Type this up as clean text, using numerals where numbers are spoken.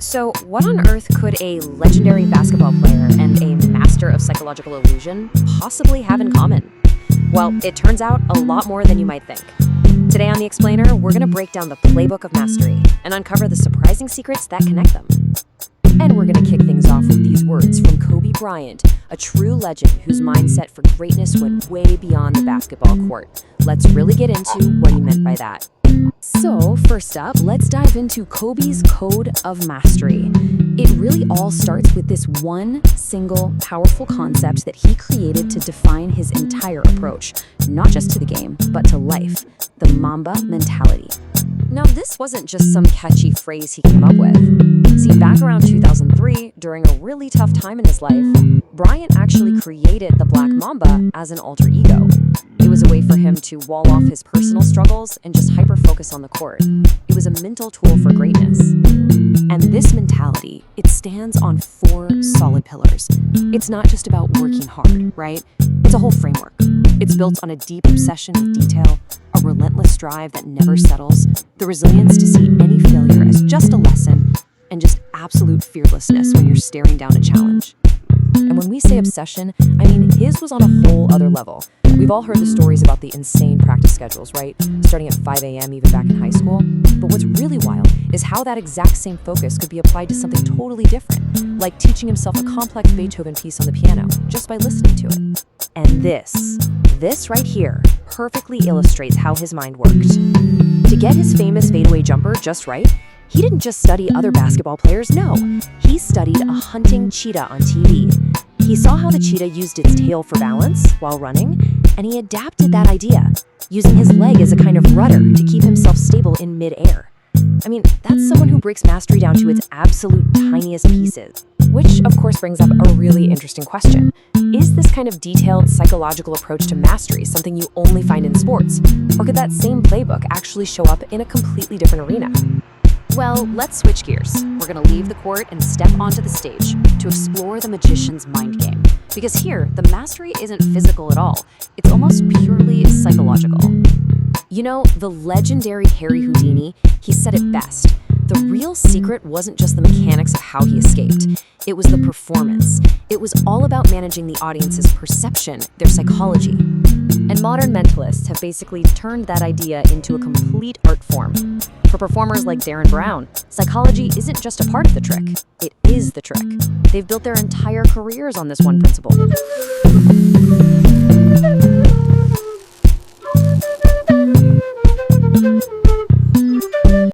So, what on earth could a legendary basketball player and a master of psychological illusion possibly have in common? Well, it turns out a lot more than you might think. Today on The Explainer, we're going to break down the playbook of mastery and uncover the surprising secrets that connect them. And we're going to kick things off with these words from Kobe Bryant, a true legend whose mindset for greatness went way beyond the basketball court. Let's really get into what he meant by that. So, first up, let's dive into Kobe's Code of Mastery. It really all starts with this one single powerful concept that he created to define his entire approach, not just to the game, but to life, the Mamba mentality. Now, this wasn't just some catchy phrase he came up with. See, back around 2003, during a really tough time in his life, Bryant actually created the Black Mamba as an alter ego. It was a way for him to wall off his personal struggles and just hyper-focus on the court. It was a mental tool for greatness. And this mentality, it stands on 4 solid pillars. It's not just about working hard, right? It's a whole framework. It's built on a deep obsession with detail, a relentless drive that never settles, the resilience to see any failure as just a lesson, and just absolute fearlessness when you're staring down a challenge. And when we say obsession, I mean his was on a whole other level. We've all heard the stories about the insane practice schedules, right? Starting at 5 a.m. even back in high school. But what's really wild is how that exact same focus could be applied to something totally different, like teaching himself a complex Beethoven piece on the piano just by listening to it. And this right here perfectly illustrates how his mind worked. To get his famous fadeaway jumper just right, he didn't just study other basketball players, no. He studied a hunting cheetah on TV. He saw how the cheetah used its tail for balance while running, and he adapted that idea, using his leg as a kind of rudder to keep himself stable in mid-air. I mean, that's someone who breaks mastery down to its absolute tiniest pieces. Which, of course, brings up a really interesting question. Is this kind of detailed psychological approach to mastery something you only find in sports? Or could that same playbook actually show up in a completely different arena? Well, let's switch gears. We're going to leave the court and step onto the stage to explore the magician's mind game. Because here, the mastery isn't physical at all. It's almost purely psychological. You know, the legendary Harry Houdini, he said it best. The real secret wasn't just the mechanics of how he escaped. It was the performance. It was all about managing the audience's perception, their psychology. And modern mentalists have basically turned that idea into a complete art form. For performers like Darren Brown, psychology isn't just a part of the trick. It is the trick. They've built their entire careers on this one principle.